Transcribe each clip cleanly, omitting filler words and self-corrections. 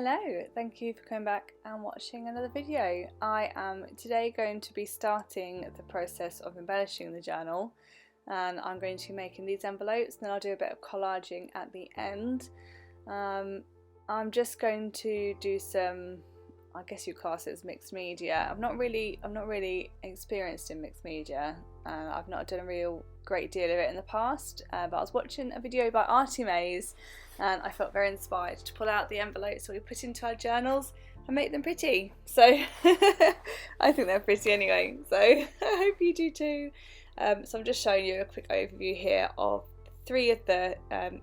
Hello, thank you for coming back and watching another video. I am today going to be starting the process of embellishing the journal, and I'm going to be making these envelopes and then I'll do a bit of collaging at the end. I'm just going to do some, I guess you class it as mixed media. I'm not really experienced in mixed media. I've not done a real great deal of it in the past, but I was watching a video by Artie Mays and I felt very inspired to pull out the envelopes that we put into our journals and make them pretty. So I think they're pretty anyway, so I hope you do too. So I'm just showing you a quick overview here of 3 of the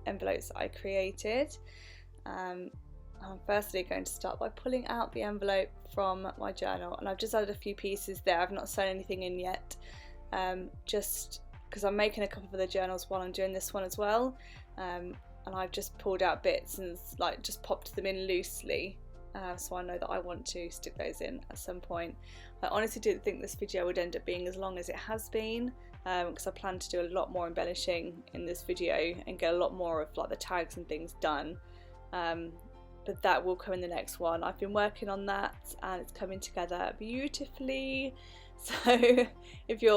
envelopes that I created. I'm firstly going to start by pulling out the envelope from my journal, and I've just added a few pieces there. I've not sewn anything in yet, just because I'm making a couple of the journals while I'm doing this one as well, and I've just pulled out bits and just popped them in loosely, so I know that I want to stick those in at some point. I honestly didn't think this video would end up being as long as it has been, because I plan to do a lot more embellishing in this video and get a lot more of the tags and things done. But that will come in the next one. I've been working on that and it's coming together beautifully. So if you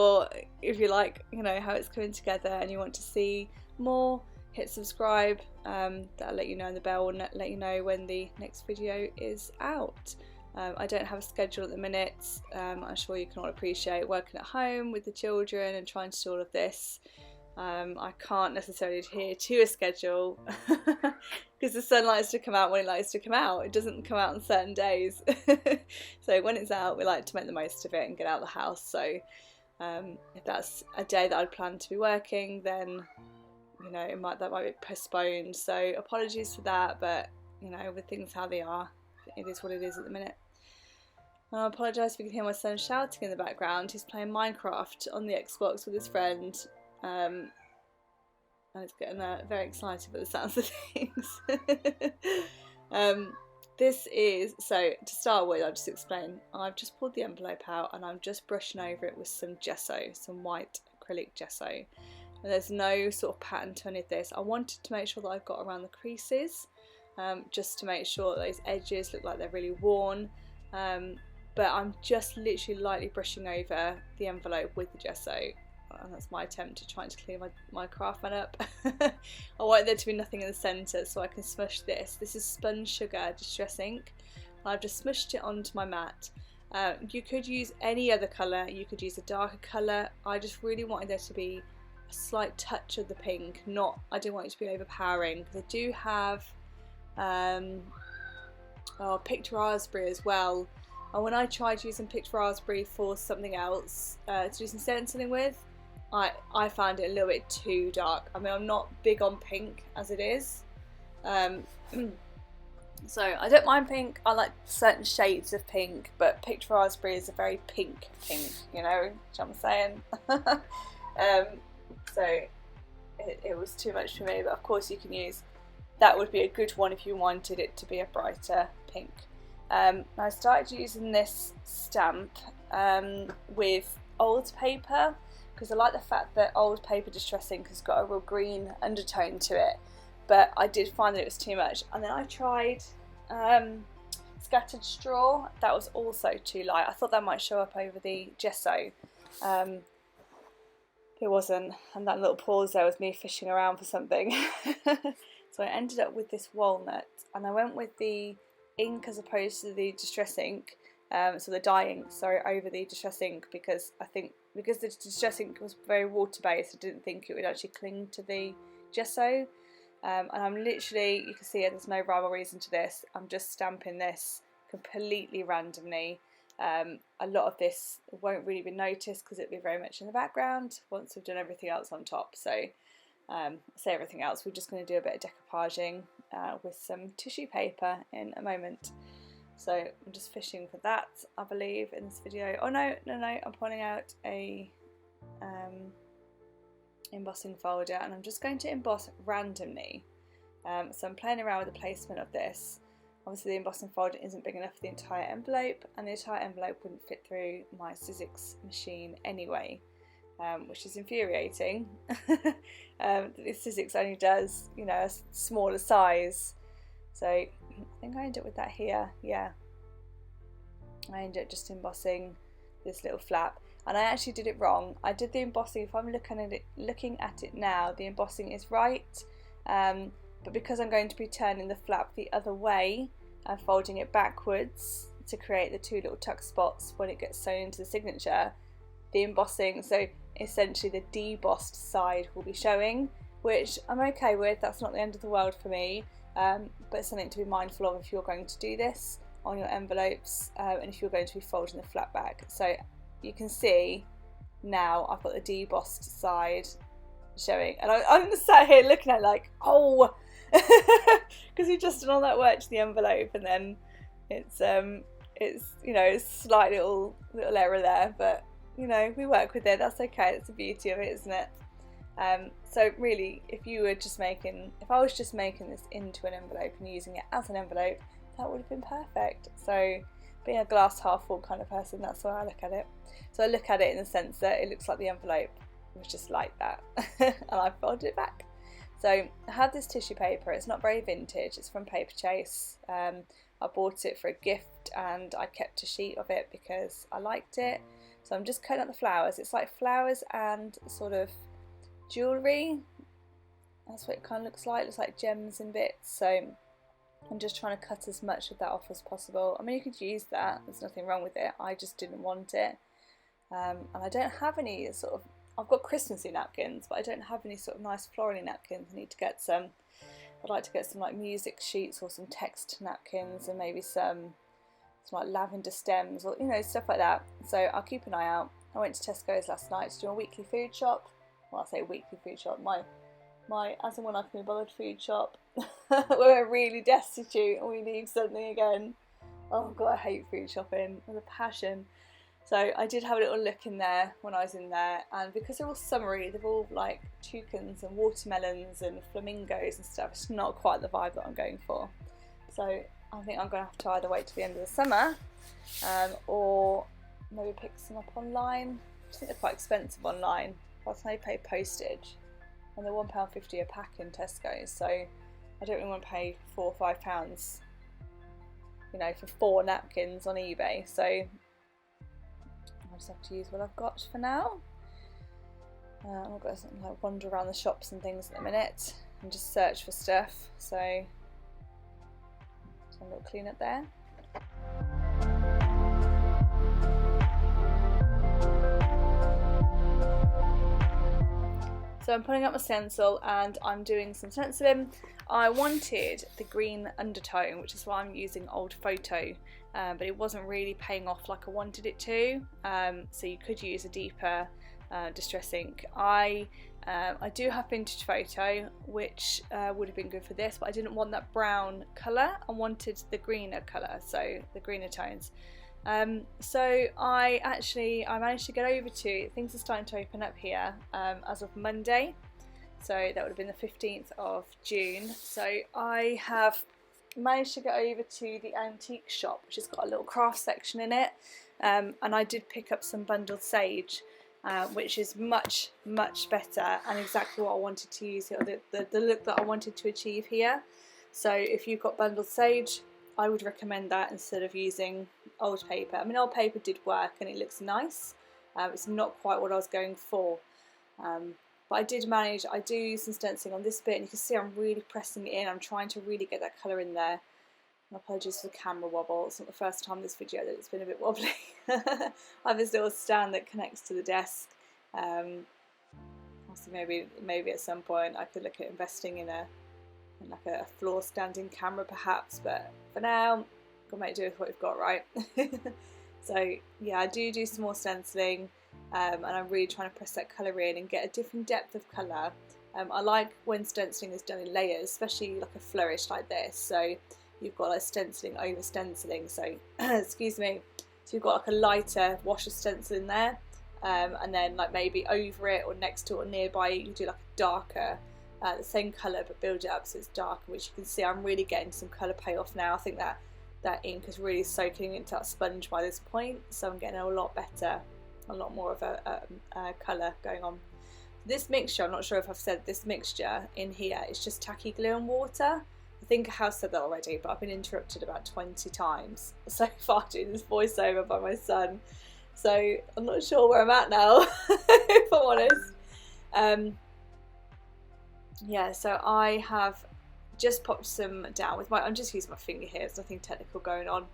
like, how it's coming together and you want to see more, hit subscribe. That'll let you know, and the bell will let you know when the next video is out. I don't have a schedule at the minute. I'm sure you can all appreciate working at home with the children and trying to do all of this. I can't necessarily adhere to a schedule because the sun likes to come out when it likes to come out. It doesn't come out on certain days. So when it's out, we like to make the most of it and get out of the house. So if that's a day that I'd planned to be working, then that might be postponed. So apologies for that, but with things how they are, it is what it is at the minute. I apologise if you can hear my son shouting in the background. He's playing Minecraft on the Xbox with his friend. And it's getting very excited by the sounds of things. This is, so to start with, I'll just explain. I've just pulled the envelope out and I'm just brushing over it with some gesso, some white acrylic gesso. And there's no sort of pattern to any of this. I wanted to make sure that I've got around the creases, just to make sure that those edges look like they're really worn. But I'm just literally lightly brushing over the envelope with the gesso. And that's my attempt to trying to clean my craft mat up. I want there to be nothing in the centre so I can smush this. This is Sponge Sugar Distress Ink. I've just smushed it onto my mat. You could use any other colour, you could use a darker colour. I just really wanted there to be a slight touch of the pink, I didn't want it to be overpowering. They do have picked raspberry as well. And when I tried using picked raspberry for something else, to do some stenciling with, I found it a little bit too dark. I mean, I'm not big on pink as it is, so I don't mind pink. I like certain shades of pink, but picked raspberry is a very pink, you know what I'm saying? So it was too much for me, but of course you can use, that would be a good one if you wanted it to be a brighter pink. I started using this stamp with old paper, because I like the fact that old paper distress ink has got a real green undertone to it, but I did find that it was too much. And then I tried scattered straw. That was also too light. I thought that might show up over the gesso. It wasn't, and that little pause there was me fishing around for something. So I ended up with this walnut, and I went with the ink as opposed to the distress ink, so the dye ink, sorry, over the distress ink, because I think because the distress ink was very water based, I didn't think it would actually cling to the gesso. And I'm literally, you can see there's no rhyme or reason to this, I'm just stamping this completely randomly. A lot of this won't really be noticed because it'll be very much in the background once we've done everything else on top. So say everything else, we're just going to do a bit of decoupaging with some tissue paper in a moment. So I'm just fishing for that, I believe, in this video. Oh no, I'm pulling out a embossing folder, and I'm just going to emboss randomly. So I'm playing around with the placement of this. Obviously the embossing folder isn't big enough for the entire envelope, and the entire envelope wouldn't fit through my Sizzix machine anyway, which is infuriating. The Sizzix only does, a smaller size. So think I ended up with that here. Yeah, I ended up just embossing this little flap, and I actually did it wrong. I did the embossing, if I'm looking at it now, the embossing is right, but because I'm going to be turning the flap the other way and folding it backwards to create the two little tuck spots when it gets sewn into the signature, the embossing, so essentially the debossed side will be showing, which I'm okay with. That's not the end of the world for me, but it's something to be mindful of if you're going to do this on your envelopes, and if you're going to be folding the flap back. So you can see now I've got the debossed side showing, and I'm sat here looking at it like, oh, because you've just done all that work to the envelope, and then it's you know, it's a slight little error there, but you know, we work with it. That's okay. That's the beauty of it, isn't it? So really, if I was just making this into an envelope and using it as an envelope, that would have been perfect. So being a glass half full kind of person, that's why I look at it. So I look at it in the sense that it looks like the envelope was just like that, and I folded it back. So I have this tissue paper. It's not very vintage. It's from Paper Chase. I bought it for a gift, and I kept a sheet of it because I liked it. So I'm just cutting up the flowers. It's like flowers and sort of jewellery. That's what it kind of looks like. It looks like gems and bits. So I'm just trying to cut as much of that off as possible. I mean, you could use that. There's nothing wrong with it. I just didn't want it. And I don't have any sort of, I've got Christmassy napkins, but I don't have any sort of nice floral napkins. I need to get some. I'd like to get some like music sheets or some text napkins, and maybe some like lavender stems, or you know, stuff like that. So I'll keep an eye out. I went to Tesco's last night to do a weekly food shop. Well, I say weekly food shop, my as and when I can be bothered food shop. We're really destitute and we need something again. Oh god, I hate food shopping with a passion. So I did have a little look in there when I was in there, and because they're all summery, they're all like toucans and watermelons and flamingos and stuff. It's not quite the vibe that I'm going for. So I think I'm going to have to either wait till the end of the summer, or maybe pick some up online. I think they're quite expensive online. Plus I pay postage, and they're £1.50 a pack in Tesco's. So I don't really want to pay £4 or £5, you know, for 4 napkins on eBay. So I just have to use what I've got for now. I've got something like wander around the shops and things at the minute and just search for stuff. So a little clean up there. So I'm putting up my stencil and I'm doing some stenciling. I wanted the green undertone, which is why I'm using old photo, but it wasn't really paying off like I wanted it to. So you could use a deeper distress ink. I do have vintage photo, which would have been good for this, but I didn't want that brown colour. I wanted the greener colour, so the greener tones. So I managed to get over to, things are starting to open up here as of Monday, so that would have been the 15th of June. So I have managed to get over to the antique shop, which has got a little craft section in it, and I did pick up some bundled sage, which is much better and exactly what I wanted to use here, the look that I wanted to achieve here. So if you've got bundled sage, I would recommend that instead of using old paper. I mean, old paper did work and it looks nice. It's not quite what I was going for, but I did manage. I do use some stenciling on this bit, and you can see I'm really pressing it in. I'm trying to really get that colour in there. And apologies for the camera wobble. It's not the first time this video that it's been a bit wobbly. I have this little stand that connects to the desk. Also maybe at some point I could look at investing in like a floor standing camera perhaps, but for now gotta make do with what we've got, right? So yeah, I do some more stenciling, and I'm really trying to press that colour in and get a different depth of colour. I like when stenciling is done in layers, especially like a flourish like this. So you've got like stenciling over stenciling, so excuse me, so you've got like a lighter wash of stencil in there, and then like maybe over it or next to it or nearby it you do like a darker, the same colour but build it up so it's darker, which you can see I'm really getting some colour payoff now. I think that ink is really soaking into that sponge by this point, so I'm getting a lot better, a lot more of a colour going on. This mixture, I'm not sure if I've said, this mixture in here is just tacky glue and water. I think I have said that already, but I've been interrupted about 20 times so far doing this voiceover by my son. So I'm not sure where I'm at now, if I'm honest. Yeah, so I have just popped some down with I'm just using my finger here, there's nothing technical going on.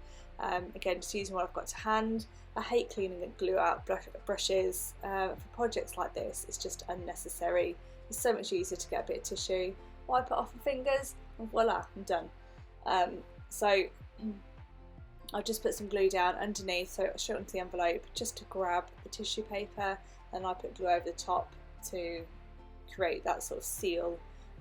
Again, just using what I've got to hand. I hate cleaning and glue out brushes. For projects like this, it's just unnecessary. It's so much easier to get a bit of tissue, wipe it off my fingers, and voila, I'm done. So I'll just put some glue down underneath, so I'll show it onto the envelope just to grab the tissue paper, and I put glue over the top to create that sort of seal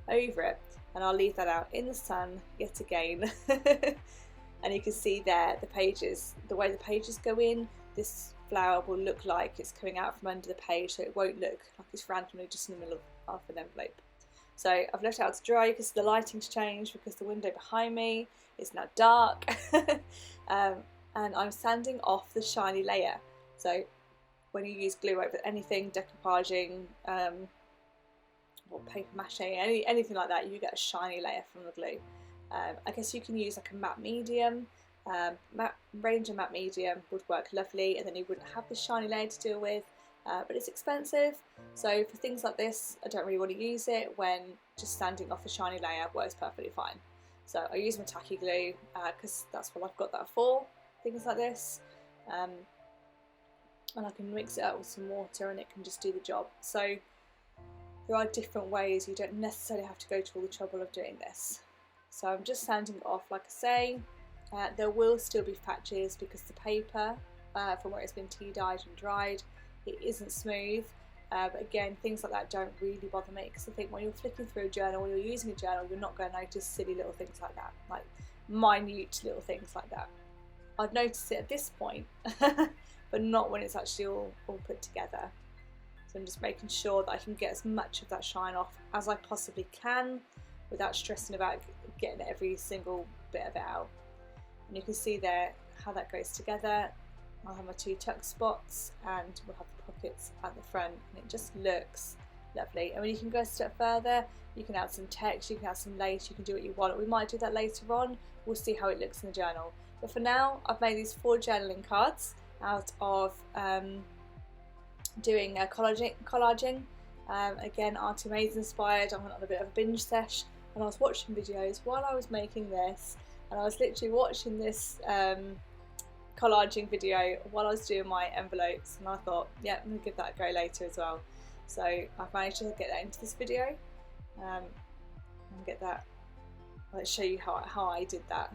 over it, and I'll leave that out in the sun yet again. And you can see there the pages, the way the pages go in, this flower will look like it's coming out from under the page, so it won't look like it's randomly just in the middle of an envelope. So I've left it out to dry because the lighting's changed, because the window behind me is now dark. And I'm sanding off the shiny layer. So when you use glue over anything, decoupaging, or paper mache, anything like that, you get a shiny layer from the glue. I guess you can use like a matte medium. Ranger matte medium would work lovely, and then you wouldn't have the shiny layer to deal with, but it's expensive, so for things like this I don't really want to use it, when just sanding off a shiny layer works perfectly fine. So I use my tacky glue because that's what I've got that for, things like this, and I can mix it up with some water and it can just do the job. So there are different ways, you don't necessarily have to go to all the trouble of doing this. So I'm just sanding it off, like I say. There will still be patches because the paper, from where it's been tea dyed and dried, it isn't smooth. But again, things like that don't really bother me, because I think when you're flicking through a journal, when you're using a journal, you're not going to notice silly little things like that, like minute little things like that. I'd notice it at this point, but not when it's actually all put together. So I'm just making sure that I can get as much of that shine off as I possibly can, without stressing about getting every single bit of it out. And you can see there how that goes together. I'll have my two tuck spots, and we'll have the pockets at the front, and it just looks lovely. And when you can go a step further, you can add some text, you can add some lace, you can do what you want. We might do that later on, we'll see how it looks in the journal. But for now, I've made these 4 journaling cards out of doing collaging. Again, Auntie May's inspired. I went on a bit of a binge sesh, and I was watching videos while I was making this, and I was literally watching this collaging video while I was doing my envelopes, and I thought, yeah, I'm going to give that a go later as well. So I've managed to get that into this video, and get that, let's show you how I did that.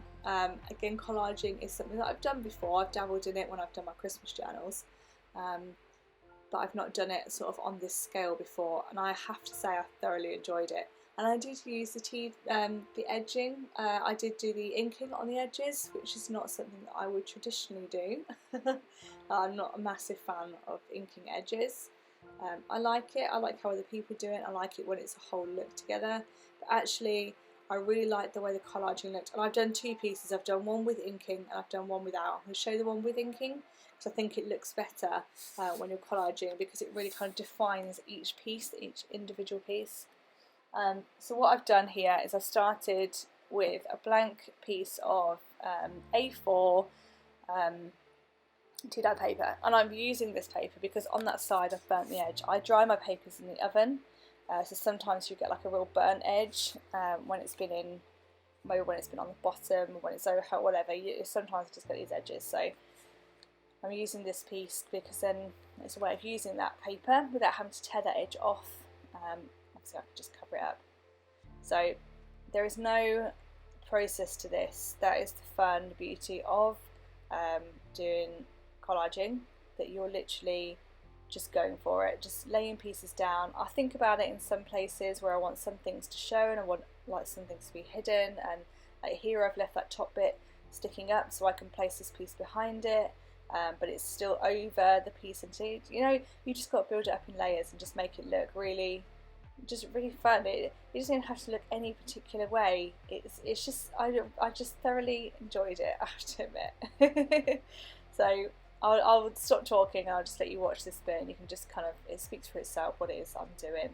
Again, collaging is something that I've done before. I've dabbled in it when I've done my Christmas journals, but I've not done it sort of on this scale before, and I have to say I thoroughly enjoyed it. And I did use the edging. I did do the inking on the edges, which is not something that I would traditionally do. I'm not a massive fan of inking edges. I like it. I like how other people do it. I like it when it's a whole look together. But actually, I really like the way the collaging looked. And I've done 2 pieces. I've done one with inking and I've done one without. I'm going to show the one with inking because I think it looks better when you're collaging, because it really kind of defines each piece, each individual piece. So what I've done here is I've started with a blank piece of A4 tea-dye paper, and I'm using this paper because on that side I've burnt the edge. I dry my papers in the oven, so sometimes you get like a real burnt edge when it's been in, maybe when it's been on the bottom, or when it's over hot, whatever. Sometimes you just get these edges, so I'm using this piece because then it's a way of using that paper without having to tear that edge off. Obviously I can just cover it up. So there is no process to this. That is the fun, beauty of doing collaging, that you're literally just going for it, just laying pieces down. I think about it in some places where I want some things to show and I want like some things to be hidden, and like here I've left that top bit sticking up so I can place this piece behind it, but it's still over the piece, and you just got to build it up in layers and just make it look really fun. It doesn't even have to look any particular way. It's just I just thoroughly enjoyed it, I have to admit. So I'll stop talking and I'll just let you watch this bit, and you can just kind of, it speaks for itself what it is I'm doing.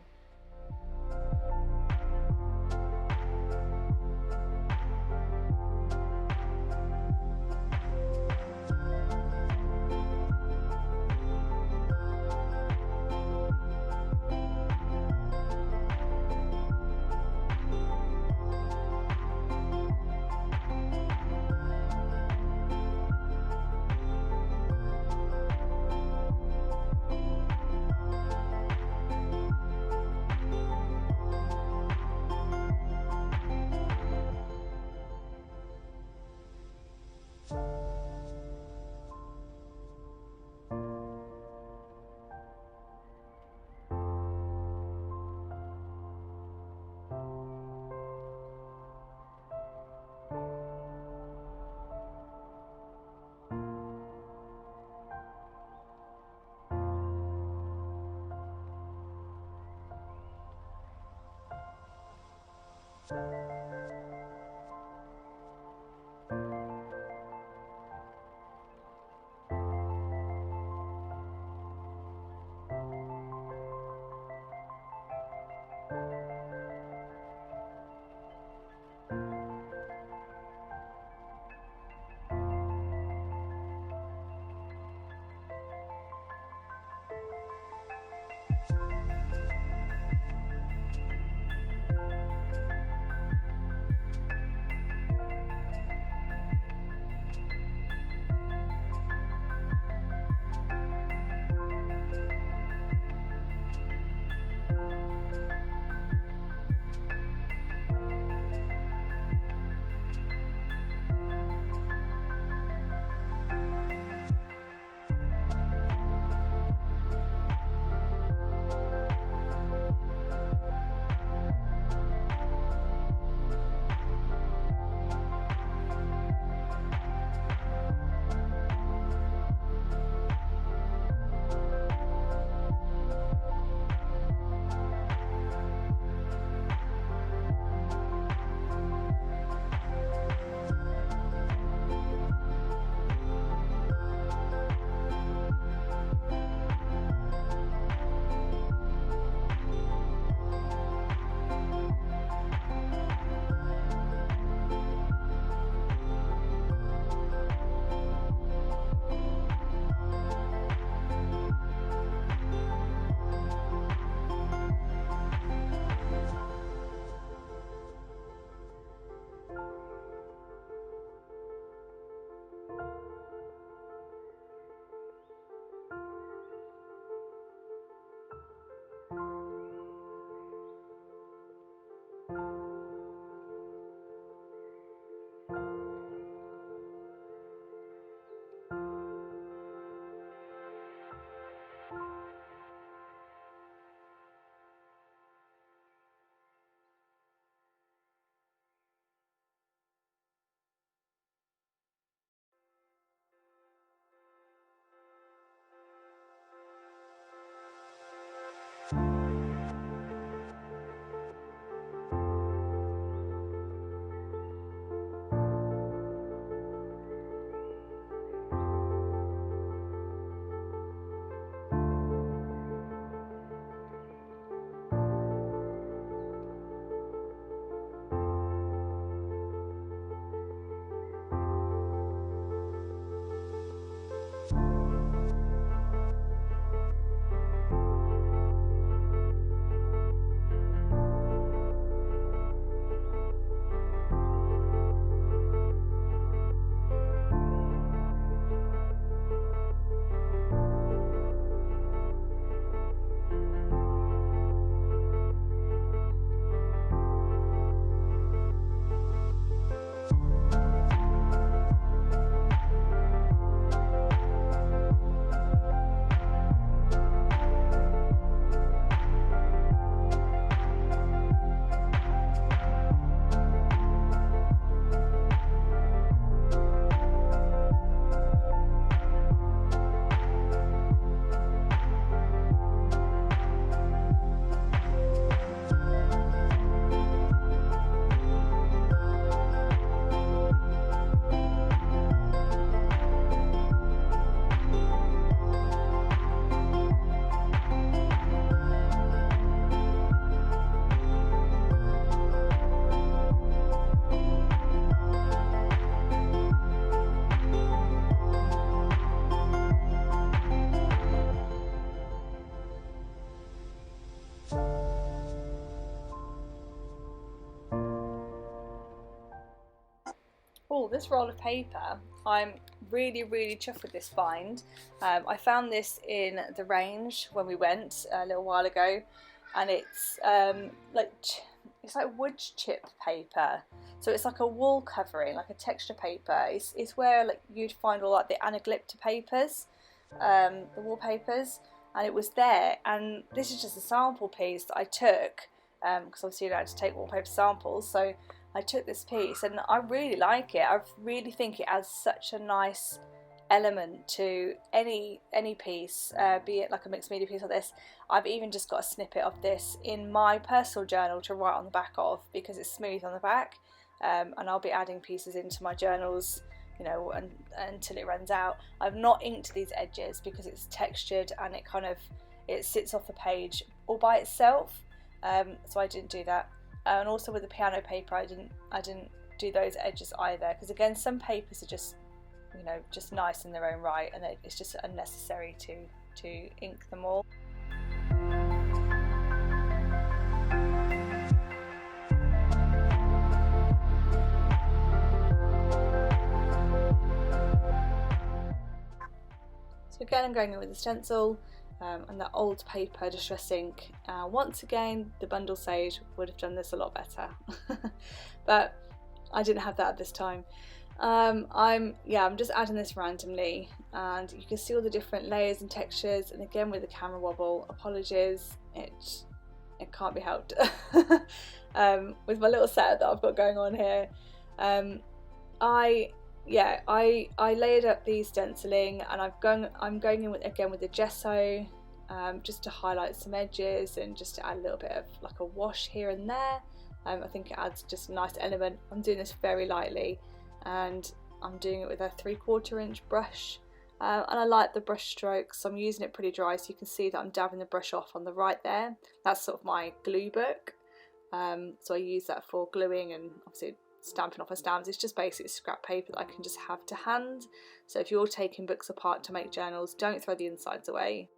Oh, this roll of paper, I'm really chuffed with this find. I found this in the range when we went a little while ago, and it's like wood chip paper. So it's like a wall covering, like a texture paper. It's where like you'd find all like the anaglypta papers, the wallpapers, and it was there. And this is just a sample piece that I took because obviously you're allowed to take wallpaper samples. So I took this piece and I really like it. I really think it adds such a nice element to any piece, be it like a mixed media piece like this. I've even just got a snippet of this in my personal journal to write on the back of because it's smooth on the back, and I'll be adding pieces into my journals, you know, until it runs out. I've not inked these edges because it's textured and it sits off the page all by itself, so I didn't do that. And also with the piano paper, I didn't do those edges either, because again, some papers are just, you know, just nice in their own right, and it's just unnecessary to ink them all. So again, I'm going in with the stencil and that old paper distress ink. Once again, the bundle sage would have done this a lot better, but I didn't have that at this time. I'm just adding this randomly, and you can see all the different layers and textures. And again, with the camera wobble, apologies, it can't be helped. With my little setup that I've got going on here, I layered up the stenciling, and I'm going in with the gesso, just to highlight some edges and just to add a little bit of like a wash here and there. I think it adds just a nice element. I'm doing this very lightly, and I'm doing it with a 3/4 inch brush, and I like the brush strokes, so I'm using it pretty dry, so you can see that I'm dabbing the brush off on the right there. That's sort of my glue book, so I use that for gluing and obviously stamping off my stamps. It's just basically scrap paper that I can just have to hand. So if you're taking books apart to make journals, don't throw the insides away.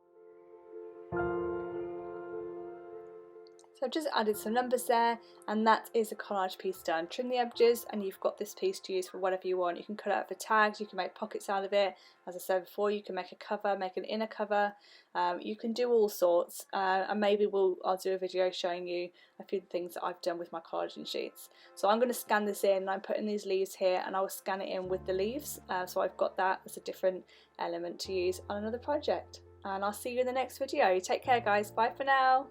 So I've just added some numbers there, and that is a collage piece done. Trim the edges and you've got this piece to use for whatever you want. You can cut out for tags, you can make pockets out of it. As I said before, you can make a cover, make an inner cover. You can do all sorts, and maybe I'll do a video showing you a few things that I've done with my collaging sheets. So I'm going to scan this in, and I'm putting these leaves here, and I will scan it in with the leaves. So I've got that as a different element to use on another project. And I'll see you in the next video. Take care guys, bye for now.